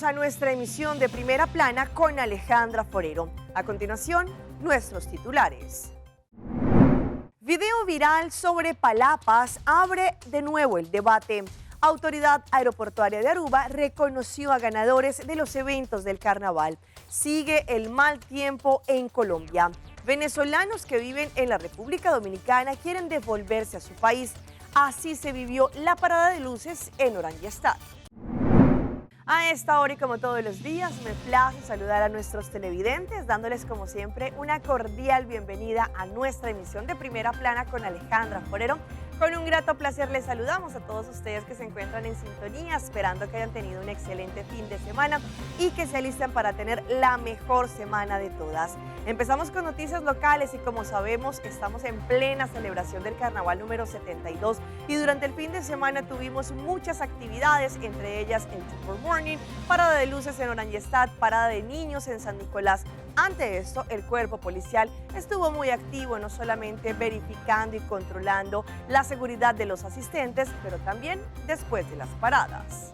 Bienvenidos a nuestra emisión de Primera Plana con Alejandra Forero. A continuación, nuestros titulares. Video viral sobre palapas abre de nuevo el debate. Autoridad Aeroportuaria de Aruba reconoció a ganadores de los eventos del carnaval. Sigue el mal tiempo en Colombia. Venezolanos que viven en la República Dominicana quieren devolverse a su país. Así se vivió la parada de luces en Oranjestad. A esta hora y como todos los días, me place saludar a nuestros televidentes, dándoles como siempre una cordial bienvenida a nuestra emisión de Primera Plana con Alejandra Forero. Con un grato placer les saludamos a todos ustedes que se encuentran en sintonía, esperando que hayan tenido un excelente fin de semana y que se alisten para tener la mejor semana de todas. Empezamos con noticias locales y como sabemos estamos en plena celebración del Carnaval número 72 y durante el fin de semana tuvimos muchas actividades, entre ellas el Super Morning, parada de luces en Oranjestad, parada de niños en San Nicolás. Ante esto, el cuerpo policial estuvo muy activo, no solamente verificando y controlando la seguridad de los asistentes, pero también después de las paradas.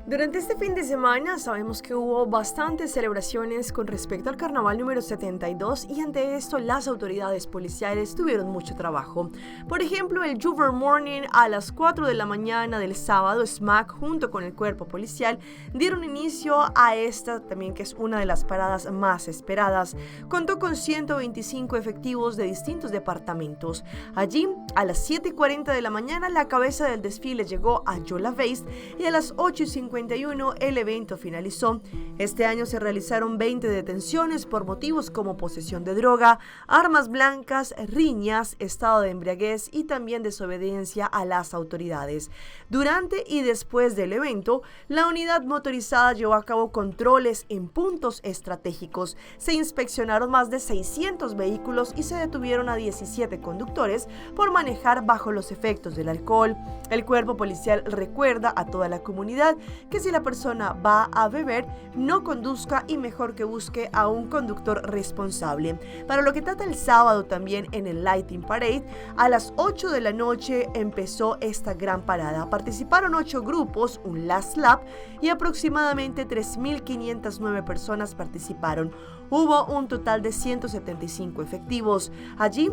Durante este fin de semana sabemos que hubo bastantes celebraciones con respecto al Carnaval número 72 y ante esto las autoridades policiales tuvieron mucho trabajo. Por ejemplo, el Juver Morning a las 4 de la mañana del sábado, SMAC junto con el cuerpo policial dieron inicio a esta también que es una de las paradas más esperadas. Contó con 125 efectivos de distintos departamentos. Allí, a las 7:40 de la mañana, la cabeza del desfile llegó a Yola Base y a las 8:50 el evento finalizó. Este año se realizaron 20 detenciones por motivos como posesión de droga, armas blancas, riñas, estado de embriaguez y también desobediencia a las autoridades. Durante y después del evento, la unidad motorizada llevó a cabo controles en puntos estratégicos. Se inspeccionaron más de 600 vehículos y se detuvieron a 17 conductores por manejar bajo los efectos del alcohol. El cuerpo policial recuerda a toda la comunidad que si la persona va a beber, no conduzca y mejor que busque a un conductor responsable. Para lo que trata el sábado también en el Lighting Parade, a las 8 de la noche empezó esta gran parada. Participaron 8 grupos, un last lap y aproximadamente 3.509 personas participaron. Hubo un total de 175 efectivos. Allí,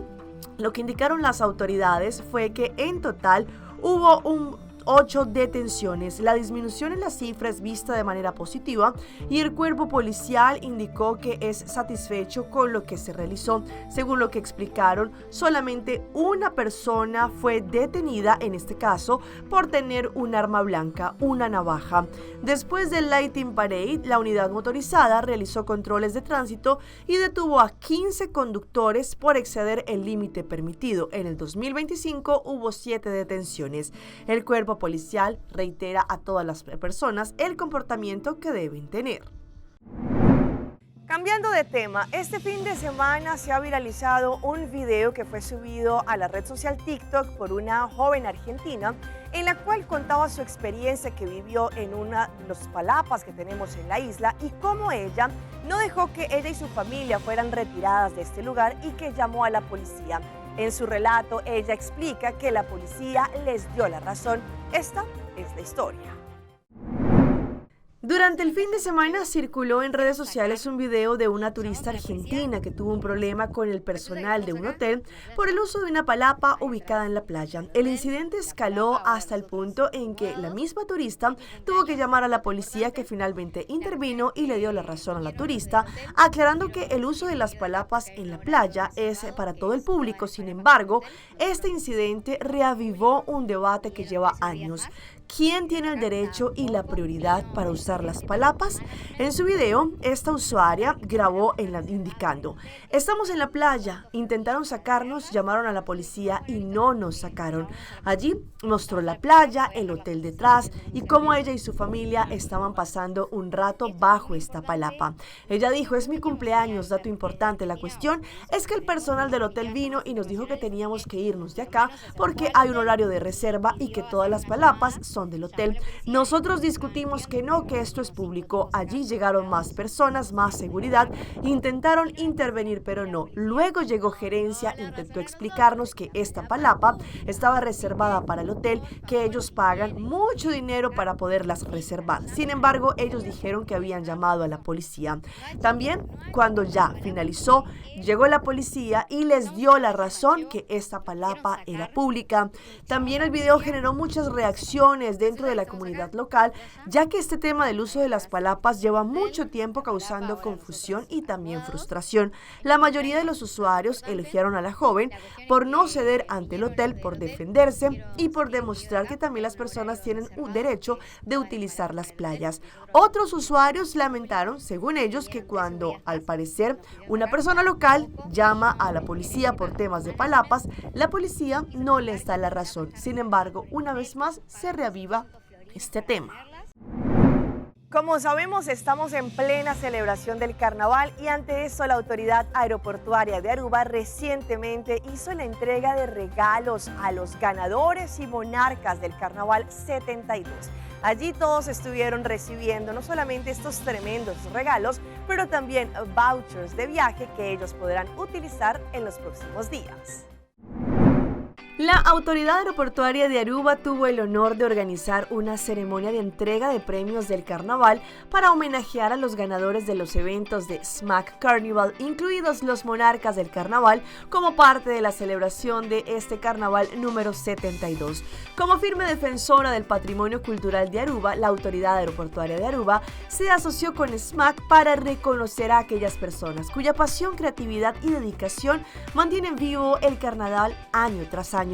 lo que indicaron las autoridades fue que en total hubo 8 detenciones. La disminución en las cifras es vista de manera positiva y el cuerpo policial indicó que es satisfecho con lo que se realizó. Según lo que explicaron, solamente una persona fue detenida, en este caso, por tener un arma blanca, una navaja. Después del Lighting Parade, la unidad motorizada realizó controles de tránsito y detuvo a 15 conductores por exceder el límite permitido. En el 2025 hubo 7 detenciones. El cuerpo policial reitera a todas las personas el comportamiento que deben tener. Cambiando de tema, este fin de semana se ha viralizado un video que fue subido a la red social TikTok por una joven argentina en la cual contaba su experiencia que vivió en una de los palapas que tenemos en la isla y cómo ella no dejó que ella y su familia fueran retiradas de este lugar y que llamó a la policía. En su relato, ella explica que la policía les dio la razón. Esta es la historia. Durante el fin de semana circuló en redes sociales un video de una turista argentina que tuvo un problema con el personal de un hotel por el uso de una palapa ubicada en la playa. El incidente escaló hasta el punto en que la misma turista tuvo que llamar a la policía, que finalmente intervino y le dio la razón a la turista, aclarando que el uso de las palapas en la playa es para todo el público. Sin embargo, este incidente reavivó un debate que lleva años. ¿Quién tiene el derecho y la prioridad para usar las palapas? En su video, esta usuaria grabó indicando: estamos en la playa, intentaron sacarnos, llamaron a la policía y no nos sacaron. Allí mostró la playa, el hotel detrás y cómo ella y su familia estaban pasando un rato bajo esta palapa. Ella dijo: es mi cumpleaños, dato importante. La cuestión es que el personal del hotel vino y nos dijo que teníamos que irnos de acá porque hay un horario de reserva y que todas las palapas son del hotel. Nosotros discutimos que no, que esto es público. Allí llegaron más personas, más seguridad, intentaron intervenir, pero no. Luego llegó gerencia, intentó explicarnos que esta palapa estaba reservada para el hotel, que ellos pagan mucho dinero para poderlas reservar. Sin embargo, ellos dijeron que habían llamado a la policía. También, cuando ya finalizó, llegó la policía y les dio la razón que esta palapa era pública. También el video generó muchas reacciones dentro de la comunidad local, ya que este tema del uso de las palapas lleva mucho tiempo causando confusión y también frustración. La mayoría de los usuarios elogiaron a la joven por no ceder ante el hotel, por defenderse y por demostrar que también las personas tienen un derecho de utilizar las playas. Otros usuarios lamentaron, según ellos, que cuando, al parecer, una persona local llama a la policía por temas de palapas, la policía no les da la razón. Sin embargo, una vez más se reaviva este tema. Como sabemos, estamos en plena celebración del carnaval y ante eso la Autoridad Aeroportuaria de Aruba recientemente hizo la entrega de regalos a los ganadores y monarcas del Carnaval 72. Allí todos estuvieron recibiendo no solamente estos tremendos regalos, pero también vouchers de viaje que ellos podrán utilizar en los próximos días. La Autoridad Aeroportuaria de Aruba tuvo el honor de organizar una ceremonia de entrega de premios del carnaval para homenajear a los ganadores de los eventos de SMAC Carnival, incluidos los monarcas del carnaval, como parte de la celebración de este carnaval número 72. Como firme defensora del patrimonio cultural de Aruba, la Autoridad Aeroportuaria de Aruba se asoció con SMAC para reconocer a aquellas personas cuya pasión, creatividad y dedicación mantienen vivo el carnaval año tras año.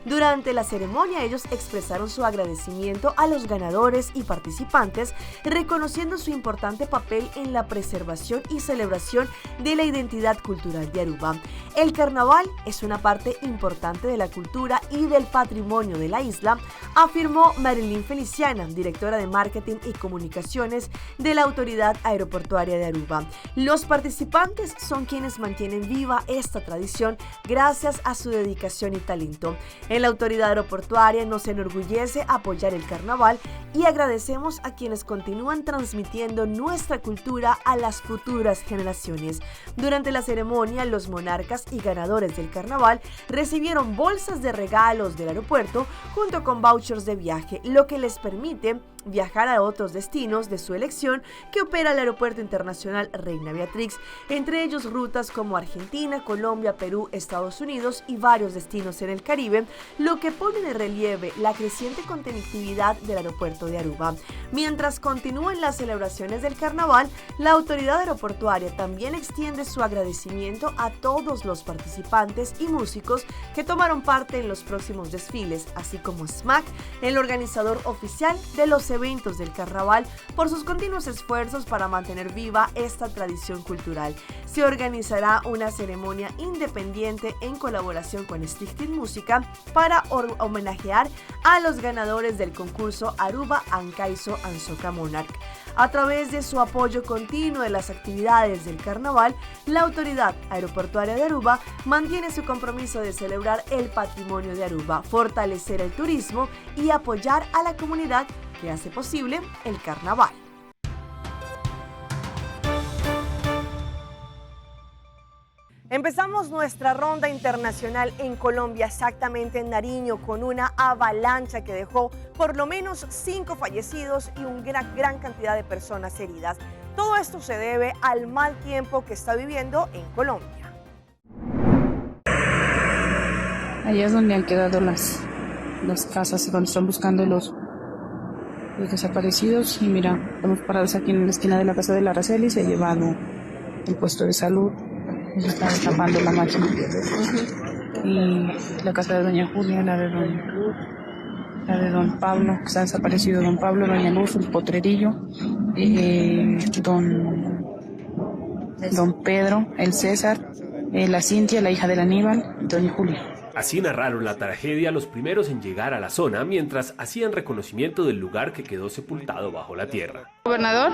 Durante la ceremonia, ellos expresaron su agradecimiento a los ganadores y participantes, reconociendo su importante papel en la preservación y celebración de la identidad cultural de Aruba. El carnaval es una parte importante de la cultura y del patrimonio de la isla, afirmó Marilyn Feliciana, directora de Marketing y Comunicaciones de la Autoridad Aeroportuaria de Aruba. Los participantes son quienes mantienen viva esta tradición gracias a su dedicación y talento. En la Autoridad Aeroportuaria nos enorgullece apoyar el carnaval y agradecemos a quienes continúan transmitiendo nuestra cultura a las futuras generaciones. Durante la ceremonia, los monarcas y ganadores del carnaval recibieron bolsas de regalos del aeropuerto junto con vouchers de viaje, lo que les permite viajar a otros destinos de su elección que opera el Aeropuerto Internacional Reina Beatrix, entre ellos rutas como Argentina, Colombia, Perú, Estados Unidos y varios destinos en el Caribe, lo que pone de relieve la creciente conectividad del aeropuerto de Aruba. Mientras continúan las celebraciones del carnaval, la Autoridad Aeroportuaria también extiende su agradecimiento a todos los participantes y músicos que tomaron parte en los próximos desfiles, así como SMAC, el organizador oficial de los eventos del carnaval, por sus continuos esfuerzos para mantener viva esta tradición cultural. Se organizará una ceremonia independiente en colaboración con Stichting Música para homenajear a los ganadores del concurso Aruba Ancaiso Ansoca Monarch. A través de su apoyo continuo de las actividades del carnaval, la Autoridad Aeroportuaria de Aruba mantiene su compromiso de celebrar el patrimonio de Aruba, fortalecer el turismo y apoyar a la comunidad que hace posible el carnaval. Empezamos nuestra ronda internacional en Colombia, exactamente en Nariño, con una avalancha que dejó por lo menos 5 fallecidos y una gran cantidad de personas heridas. Todo esto se debe al mal tiempo que está viviendo en Colombia. Allá es donde han quedado las casas, donde están buscando los desaparecidos. Y mira, estamos parados aquí en la esquina de la casa de la Araceli. Se ha llevado el puesto de salud. Se está destapando la máquina. Y la casa de doña Julia, la de don Pablo, que está desaparecido don Pablo, doña Luz, el potrerillo, don Pedro, el César, la Cintia, la hija del Aníbal, y doña Julia. Así narraron la tragedia los primeros en llegar a la zona mientras hacían reconocimiento del lugar que quedó sepultado bajo la tierra. Gobernador,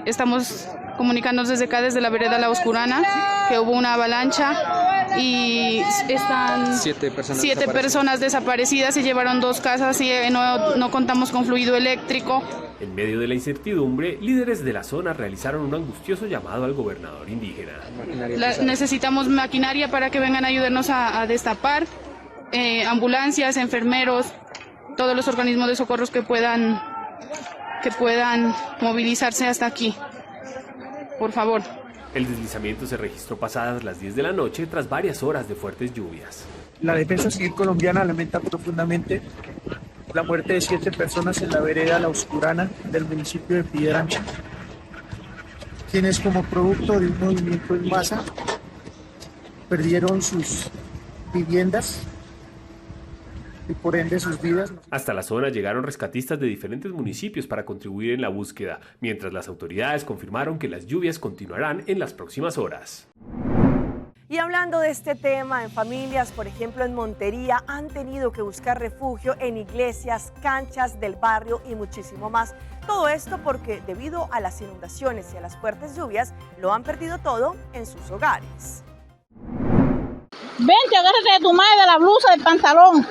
estamos comunicándonos desde acá, desde la vereda La Oscurana, que hubo una avalancha y están 7 personas desaparecidas. Se llevaron 2 casas y no contamos con fluido eléctrico. En medio de la incertidumbre, líderes de la zona realizaron un angustioso llamado al gobernador indígena. Necesitamos maquinaria para que vengan a ayudarnos a destapar, ambulancias, enfermeros, todos los organismos de socorros que puedan movilizarse hasta aquí. Por favor. El deslizamiento se registró pasadas las 10 de la noche tras varias horas de fuertes lluvias. La Defensa Civil colombiana lamenta profundamente la muerte de 7 personas en la vereda La Oscurana del municipio de Piedrancha, quienes como producto de un movimiento en masa perdieron sus viviendas y por ende sus vidas. Hasta la zona llegaron rescatistas de diferentes municipios para contribuir en la búsqueda, mientras las autoridades confirmaron que las lluvias continuarán en las próximas horas. Y hablando de este tema, en familias, por ejemplo en Montería, han tenido que buscar refugio en iglesias, canchas del barrio y muchísimo más. Todo esto porque debido a las inundaciones y a las fuertes lluvias, lo han perdido todo en sus hogares. Vente, agárrate de tu madre, de la blusa, del pantalón.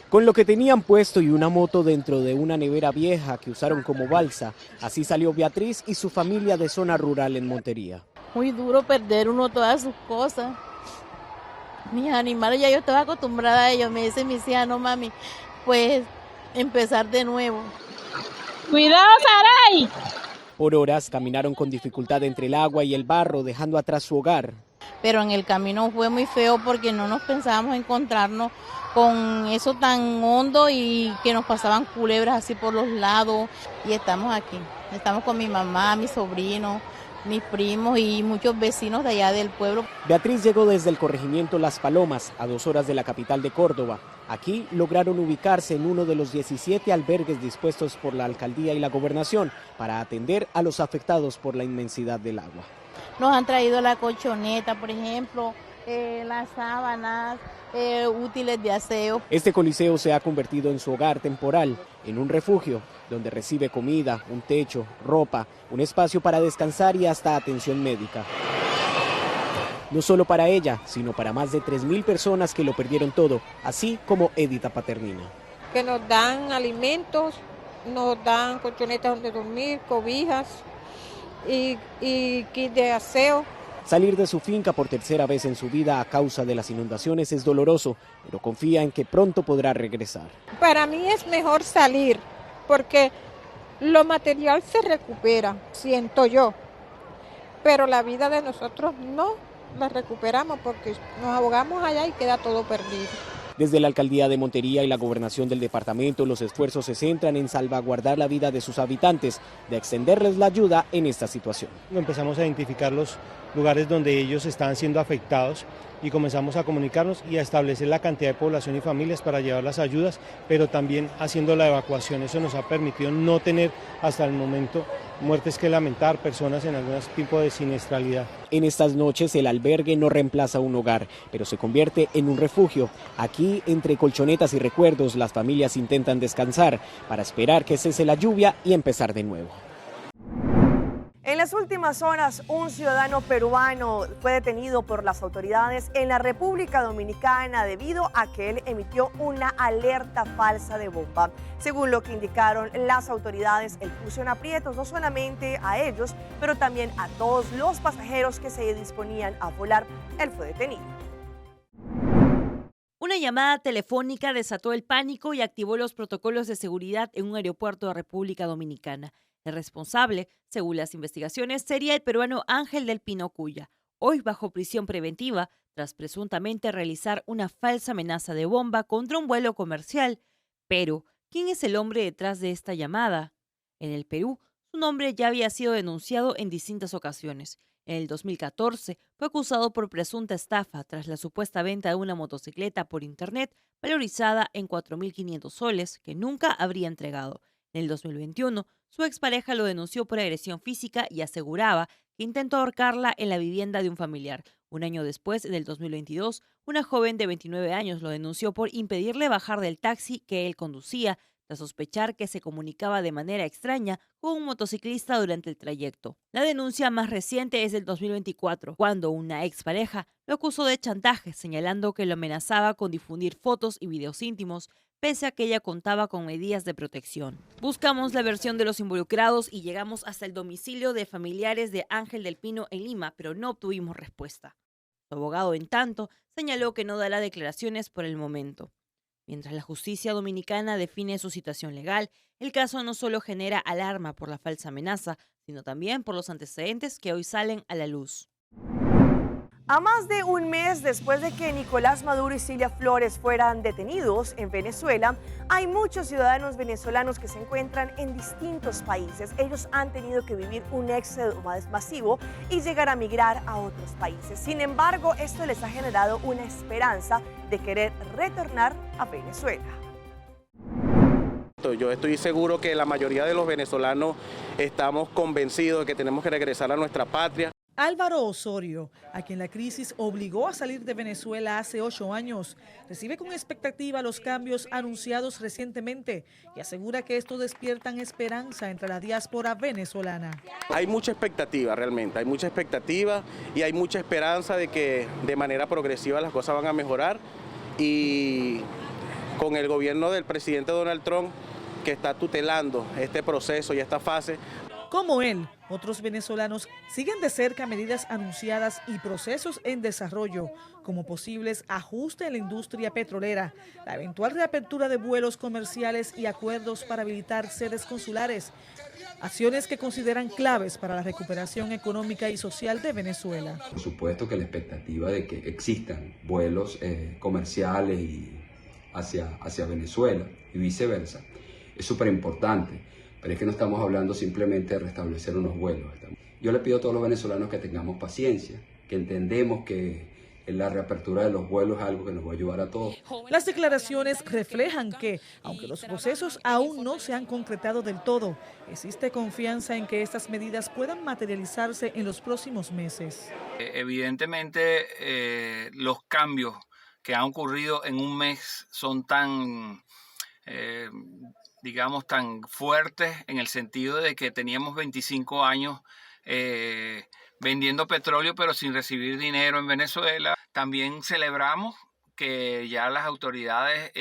Con lo que tenían puesto y una moto dentro de una nevera vieja que usaron como balsa, así salió Beatriz y su familia de zona rural en Montería. Muy duro perder uno todas sus cosas. Mis animales ya yo estaba acostumbrada a ellos. Me dice mi hija, no mami, pues empezar de nuevo. ¡Cuidado, Saray! Por horas caminaron con dificultad entre el agua y el barro, dejando atrás su hogar. Pero en el camino fue muy feo porque no nos pensábamos encontrarnos con eso tan hondo y que nos pasaban culebras así por los lados. Y estamos aquí, estamos con mi mamá, mi sobrino, mis primos y muchos vecinos de allá del pueblo. Beatriz llegó desde el corregimiento Las Palomas, a 2 horas de la capital de Córdoba. Aquí lograron ubicarse en uno de los 17 albergues dispuestos por la alcaldía y la gobernación para atender a los afectados por la inmensidad del agua. Nos han traído la colchoneta, por ejemplo, las sábanas, útiles de aseo. Este coliseo se ha convertido en su hogar temporal, en un refugio donde recibe comida, un techo, ropa, un espacio para descansar y hasta atención médica. No solo para ella, sino para más de 3.000 personas que lo perdieron todo, así como Edita Paternina. Que nos dan alimentos, nos dan colchonetas donde dormir, cobijas y kit de aseo. Salir de su finca por tercera vez en su vida a causa de las inundaciones es doloroso, pero confía en que pronto podrá regresar. Para mí es mejor salir, porque lo material se recupera, siento yo, pero la vida de nosotros no la recuperamos porque nos ahogamos allá y queda todo perdido. Desde la alcaldía de Montería y la gobernación del departamento, los esfuerzos se centran en salvaguardar la vida de sus habitantes, de extenderles la ayuda en esta situación. Empezamos a identificar los lugares donde ellos estaban siendo afectados y comenzamos a comunicarnos y a establecer la cantidad de población y familias para llevar las ayudas, pero también haciendo la evacuación. Eso nos ha permitido no tener hasta el momento muertes que lamentar, personas en algún tipo de siniestralidad. En estas noches el albergue no reemplaza un hogar, pero se convierte en un refugio. Aquí, entre colchonetas y recuerdos, las familias intentan descansar para esperar que cese la lluvia y empezar de nuevo. En las últimas horas, un ciudadano peruano fue detenido por las autoridades en la República Dominicana debido a que él emitió una alerta falsa de bomba. Según lo que indicaron las autoridades, él puso en aprietos no solamente a ellos, pero también a todos los pasajeros que se disponían a volar. Él fue detenido. Una llamada telefónica desató el pánico y activó los protocolos de seguridad en un aeropuerto de República Dominicana. El responsable, según las investigaciones, sería el peruano Ángel del Pino Cuya, hoy bajo prisión preventiva tras presuntamente realizar una falsa amenaza de bomba contra un vuelo comercial. Pero, ¿quién es el hombre detrás de esta llamada? En el Perú, su nombre ya había sido denunciado en distintas ocasiones. En el 2014 fue acusado por presunta estafa tras la supuesta venta de una motocicleta por internet valorizada en 4.500 soles que nunca habría entregado. En el 2021, su expareja lo denunció por agresión física y aseguraba que intentó ahorcarla en la vivienda de un familiar. Un año después, en el 2022, una joven de 29 años lo denunció por impedirle bajar del taxi que él conducía tras sospechar que se comunicaba de manera extraña con un motociclista durante el trayecto. La denuncia más reciente es del 2024, cuando una expareja lo acusó de chantaje, señalando que lo amenazaba con difundir fotos y videos íntimos, pese a que ella contaba con medidas de protección. Buscamos la versión de los involucrados y llegamos hasta el domicilio de familiares de Ángel del Pino en Lima, pero no obtuvimos respuesta. Su abogado, en tanto, señaló que no dará declaraciones por el momento. Mientras la justicia dominicana define su situación legal, el caso no solo genera alarma por la falsa amenaza, sino también por los antecedentes que hoy salen a la luz. A más de un mes después de que Nicolás Maduro y Cilia Flores fueran detenidos en Venezuela, hay muchos ciudadanos venezolanos que se encuentran en distintos países. Ellos han tenido que vivir un éxodo masivo y llegar a migrar a otros países. Sin embargo, esto les ha generado una esperanza de querer retornar a Venezuela. Yo estoy seguro que la mayoría de los venezolanos estamos convencidos de que tenemos que regresar a nuestra patria. Álvaro Osorio, a quien la crisis obligó a salir de Venezuela hace 8 años, recibe con expectativa los cambios anunciados recientemente y asegura que estos despiertan esperanza entre la diáspora venezolana. Hay mucha expectativa realmente, hay mucha expectativa y hay mucha esperanza de que de manera progresiva las cosas van a mejorar y con el gobierno del presidente Donald Trump que está tutelando este proceso y esta fase. Como él, otros venezolanos siguen de cerca medidas anunciadas y procesos en desarrollo, como posibles ajustes en la industria petrolera, la eventual reapertura de vuelos comerciales y acuerdos para habilitar sedes consulares, acciones que consideran claves para la recuperación económica y social de Venezuela. Por supuesto que la expectativa de que existan vuelos comerciales y hacia Venezuela y viceversa es súper importante. Pero es que no estamos hablando simplemente de restablecer unos vuelos. Yo le pido a todos los venezolanos que tengamos paciencia, que entendemos que la reapertura de los vuelos es algo que nos va a ayudar a todos. Las declaraciones reflejan que, aunque los procesos aún no se han concretado del todo, existe confianza en que estas medidas puedan materializarse en los próximos meses. Evidentemente, los cambios que han ocurrido en un mes son tan tan fuertes en el sentido de que teníamos 25 años vendiendo petróleo pero sin recibir dinero en Venezuela. También celebramos que ya las autoridades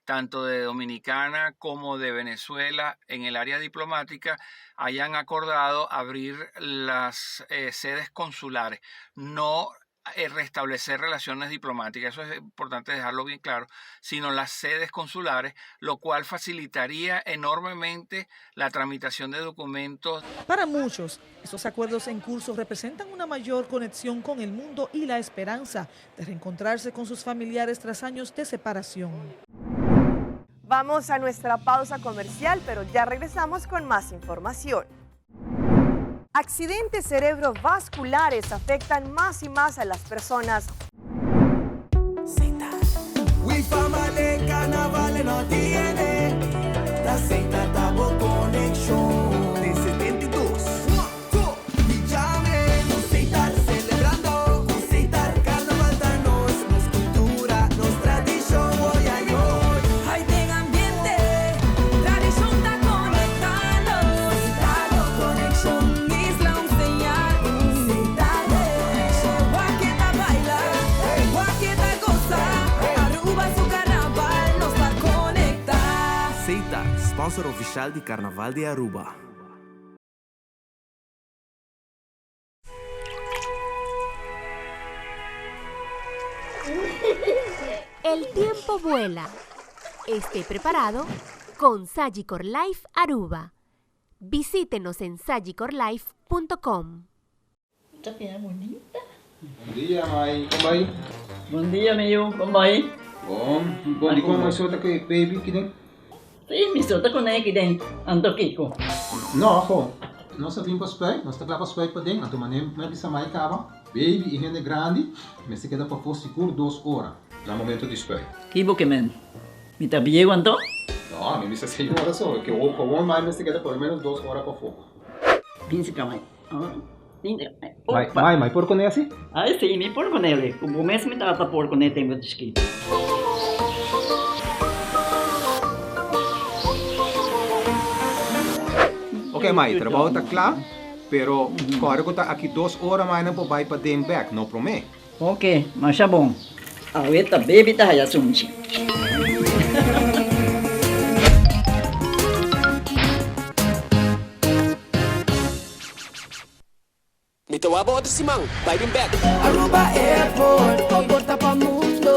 tanto de Dominicana como de Venezuela en el área diplomática hayan acordado abrir las sedes consulares, no restablecer relaciones diplomáticas, eso es importante dejarlo bien claro, sino las sedes consulares, lo cual facilitaría enormemente la tramitación de documentos. Para muchos, esos acuerdos en curso representan una mayor conexión con el mundo y la esperanza de reencontrarse con sus familiares tras años de separación. Vamos a nuestra pausa comercial, pero ya regresamos con más información. Accidentes cerebrovasculares afectan más y más a las personas. Sponsor oficial de Carnaval de Aruba. El tiempo vuela. Esté preparado con Sagicor Life Aruba. Visítenos en sagicorlife.com. Esta piedra bonita. Bom dia, mãe. Como vai? Bom dia, meu. Como vai? Bom dia, como você tá com baby aqui dentro? Sim, me solta com ele aqui dentro. Ando Kiko. Não, nós vimos para os pés, nós estamos para os pés para dentro, então mas bisa mais acaba. Baby e rende grande, mas se queda para for seguro 2 horas, no momento de espera. Kibo que men. Me tá bien quanto? Não, me bisa 6 horas só, que o como mais se queda por menos 2 horas para fogo. Pince camai. Mãe, por com esse? Ah, sim, me por com ele. Como mês me tá por com ele tem muito esquito. Ok, mas o trabalho está claro, pero agora eu estou aqui 2 horas mais não vai para dem back, não prometo. Ok, mas tá bom. Ahorita baby tá aí assunto. Então a bordo Simão, vai dem back. Aruba Airport, comporta pa mundo.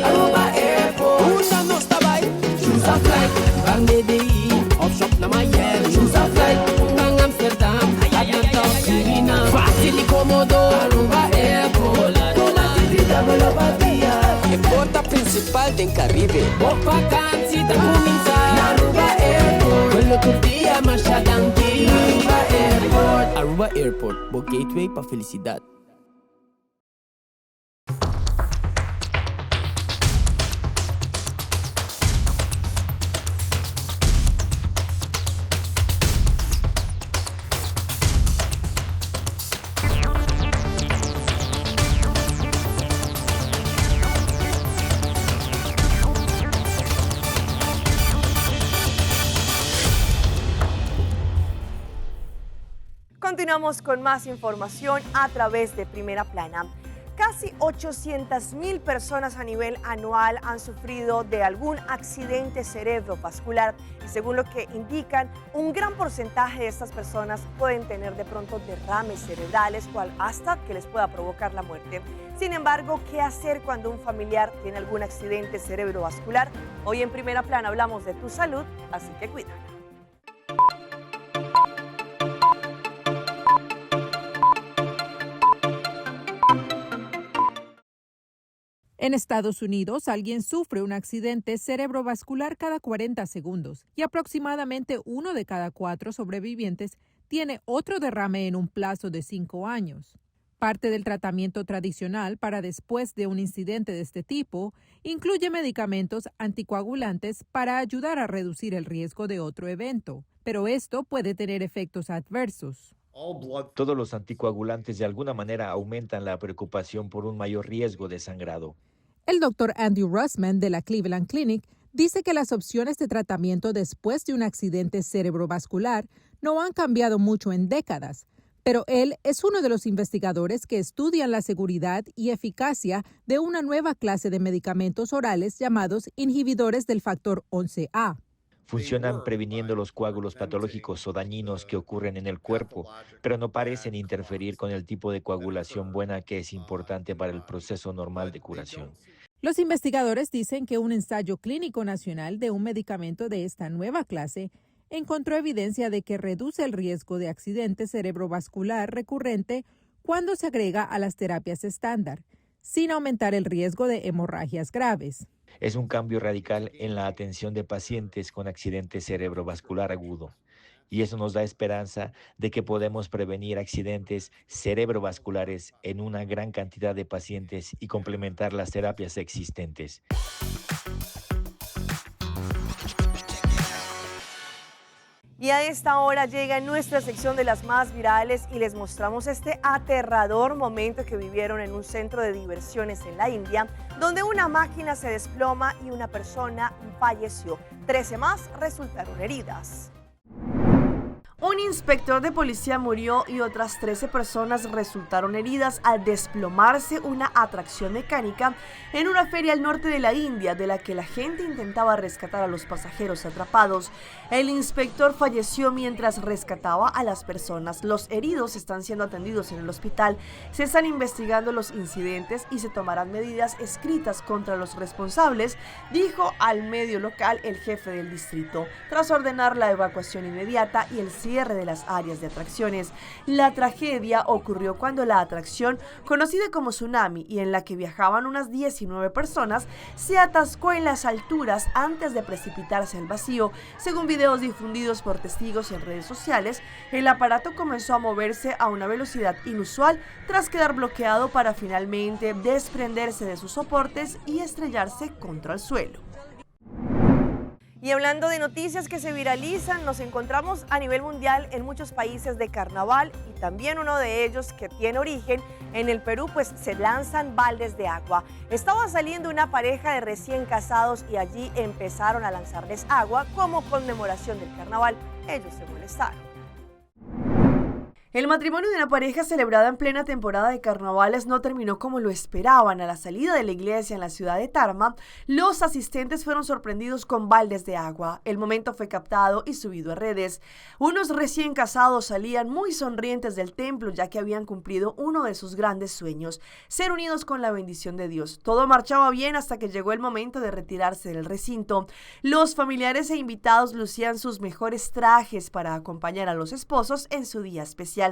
Aruba Airport, una nostra vai. Choose a flight, carne DI, off shop na Miami. Choose a flight, hanggang Amsterdam, Atlanta, Suriname. Fácil y cómodo, Aruba Airport. Con la tirita con la batida. É porta principal del Caribe. Buon vacanze da cominciare. Aruba Airport, quello che dia Mashadanki. Aruba Airport. Aruba Airport, o gateway para felicidad. Continuamos con más información a través de Primera Plana. Casi 800,000 personas a nivel anual han sufrido de algún accidente cerebrovascular y según lo que indican, un gran porcentaje de estas personas pueden tener de pronto derrames cerebrales o hasta que les pueda provocar la muerte. Sin embargo, ¿qué hacer cuando un familiar tiene algún accidente cerebrovascular? Hoy en Primera Plana hablamos de tu salud, así que cuídala. En Estados Unidos, alguien sufre un accidente cerebrovascular cada 40 segundos y aproximadamente 1 de cada 4 sobrevivientes tiene otro derrame en un plazo de 5 años. Parte del tratamiento tradicional para después de un incidente de este tipo incluye medicamentos anticoagulantes para ayudar a reducir el riesgo de otro evento, pero esto puede tener efectos adversos. Todos los anticoagulantes de alguna manera aumentan la preocupación por un mayor riesgo de sangrado. El doctor Andrew Russman de la Cleveland Clinic dice que las opciones de tratamiento después de un accidente cerebrovascular no han cambiado mucho en décadas, pero él es uno de los investigadores que estudian la seguridad y eficacia de una nueva clase de medicamentos orales llamados inhibidores del factor 11A. Funcionan previniendo los coágulos patológicos o dañinos que ocurren en el cuerpo, pero no parecen interferir con el tipo de coagulación buena que es importante para el proceso normal de curación. Los investigadores dicen que un ensayo clínico nacional de un medicamento de esta nueva clase encontró evidencia de que reduce el riesgo de accidente cerebrovascular recurrente cuando se agrega a las terapias estándar, sin aumentar el riesgo de hemorragias graves. Es un cambio radical en la atención de pacientes con accidente cerebrovascular agudo. Y eso nos da esperanza de que podemos prevenir accidentes cerebrovasculares en una gran cantidad de pacientes y complementar las terapias existentes. Y a esta hora llega nuestra sección de las más virales y les mostramos este aterrador momento que vivieron en un centro de diversiones en la India, donde una máquina se desploma y una persona falleció. 13 más resultaron heridas. Un inspector de policía murió y otras 13 personas resultaron heridas al desplomarse una atracción mecánica en una feria al norte de la India, de la que la gente intentaba rescatar a los pasajeros atrapados. El inspector falleció mientras rescataba a las personas. Los heridos están siendo atendidos en el hospital. Se están investigando los incidentes y se tomarán medidas escritas contra los responsables, dijo al medio local el jefe del distrito, tras ordenar la evacuación inmediata y el cierre de las áreas de atracciones. La tragedia ocurrió cuando la atracción, conocida como Tsunami y en la que viajaban unas 19 personas, se atascó en las alturas antes de precipitarse al vacío. Según videos difundidos por testigos en redes sociales, el aparato comenzó a moverse a una velocidad inusual tras quedar bloqueado para finalmente desprenderse de sus soportes y estrellarse contra el suelo. Y hablando de noticias que se viralizan, nos encontramos a nivel mundial en muchos países de carnaval y también uno de ellos que tiene origen en el Perú, pues se lanzan baldes de agua. Estaba saliendo una pareja de recién casados y allí empezaron a lanzarles agua como conmemoración del carnaval. Ellos se molestaron. El matrimonio de una pareja celebrada en plena temporada de carnavales no terminó como lo esperaban. A la salida de la iglesia en la ciudad de Tarma, los asistentes fueron sorprendidos con baldes de agua. El momento fue captado y subido a redes. Unos recién casados salían muy sonrientes del templo ya que habían cumplido uno de sus grandes sueños, ser unidos con la bendición de Dios. Todo marchaba bien hasta que llegó el momento de retirarse del recinto. Los familiares e invitados lucían sus mejores trajes para acompañar a los esposos en su día especial.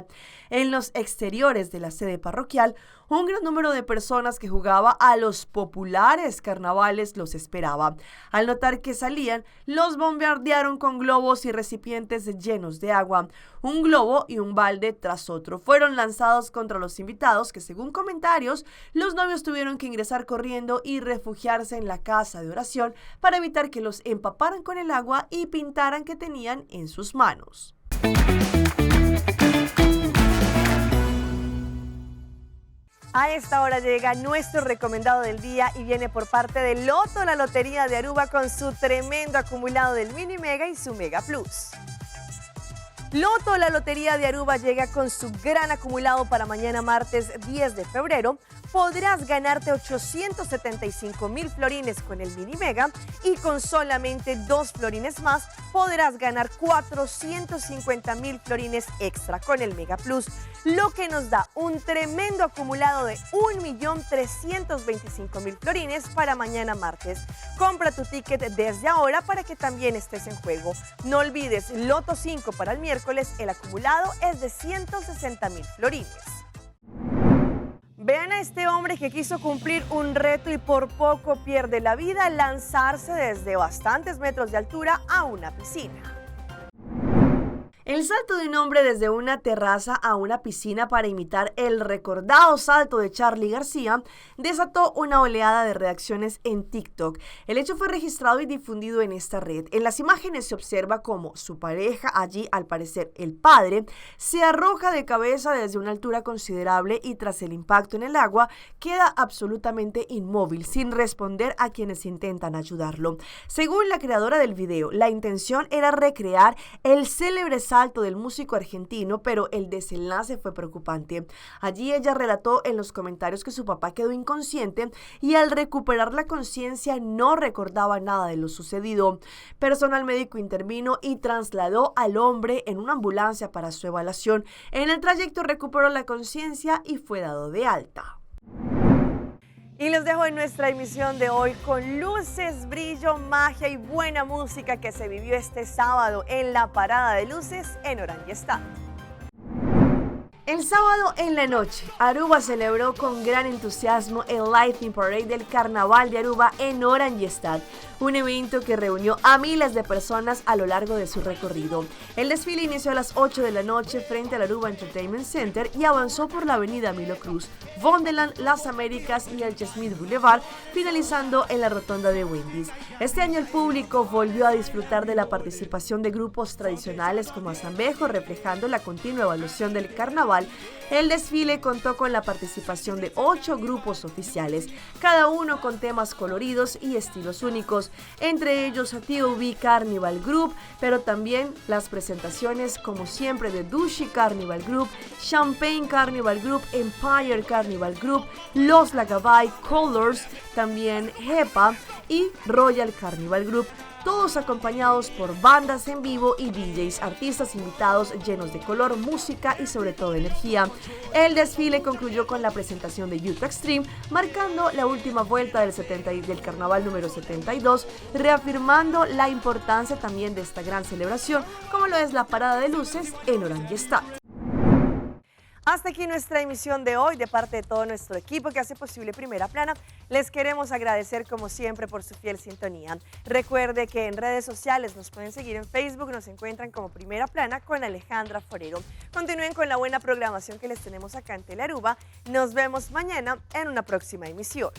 En los exteriores de la sede parroquial, un gran número de personas que jugaba a los populares carnavales los esperaba. Al notar que salían, los bombardearon con globos y recipientes llenos de agua. Un globo y un balde tras otro fueron lanzados contra los invitados que, según comentarios, los novios tuvieron que ingresar corriendo y refugiarse en la casa de oración para evitar que los empaparan con el agua y pintaran que tenían en sus manos. A esta hora llega nuestro recomendado del día y viene por parte de Loto, la Lotería de Aruba, con su tremendo acumulado del Mini Mega y su Mega Plus. Loto, la Lotería de Aruba, llega con su gran acumulado para mañana martes 10 de febrero. Podrás ganarte 875,000 florines con el Mini Mega y con solamente 2 florines más podrás ganar 450,000 florines extra con el Mega Plus, lo que nos da un tremendo acumulado de 1.325.000 florines para mañana martes. Compra tu ticket desde ahora para que también estés en juego. No olvides, Loto 5 para el miércoles, el acumulado es de 160,000 florines. Vean a este hombre que quiso cumplir un reto y por poco pierde la vida al lanzarse desde bastantes metros de altura a una piscina. El salto de un hombre desde una terraza a una piscina para imitar el recordado salto de Charly García desató una oleada de reacciones en TikTok. El hecho fue registrado y difundido en esta red. En las imágenes se observa cómo su pareja, allí al parecer el padre, se arroja de cabeza desde una altura considerable y tras el impacto en el agua queda absolutamente inmóvil, sin responder a quienes intentan ayudarlo. Según la creadora del video, la intención era recrear el célebre salto del músico argentino, pero el desenlace fue preocupante. Allí ella relató en los comentarios que su papá quedó inconsciente y al recuperar la conciencia no recordaba nada de lo sucedido. Personal médico intervino y trasladó al hombre en una ambulancia para su evaluación. En el trayecto recuperó la conciencia y fue dado de alta. Y los dejo en nuestra emisión de hoy con luces, brillo, magia y buena música que se vivió este sábado en la parada de luces en Oranjestad. El sábado en la noche, Aruba celebró con gran entusiasmo el Lightning Parade del Carnaval de Aruba en Oranjestad, un evento que reunió a miles de personas a lo largo de su recorrido. El desfile inició a las 8 de la noche frente al Aruba Entertainment Center y avanzó por la avenida Milo Cruz, Vondeland, Las Américas y el Chesmith Boulevard, finalizando en la rotonda de Wendy's. Este año el público volvió a disfrutar de la participación de grupos tradicionales como Azambejo, reflejando la continua evolución del carnaval. El desfile contó con la participación de 8 grupos oficiales, cada uno con temas coloridos y estilos únicos, entre ellos TOB Carnival Group, pero también las presentaciones como siempre de Dushi Carnival Group, Champagne Carnival Group, Empire Carnival Group, Los Lagabay Colors, también Hepa y Royal Carnival Group, todos acompañados por bandas en vivo y DJs, artistas invitados llenos de color, música y sobre todo energía. El desfile concluyó con la presentación de Utah Extreme, marcando la última vuelta del carnaval número 72, reafirmando la importancia también de esta gran celebración, como lo es la parada de luces en Oranjestad. Hasta aquí nuestra emisión de hoy. De parte de todo nuestro equipo que hace posible Primera Plana, les queremos agradecer como siempre por su fiel sintonía. Recuerde que en redes sociales nos pueden seguir en Facebook, nos encuentran como Primera Plana con Alejandra Forero. Continúen con la buena programación que les tenemos acá en Telearuba. Nos vemos mañana en una próxima emisión.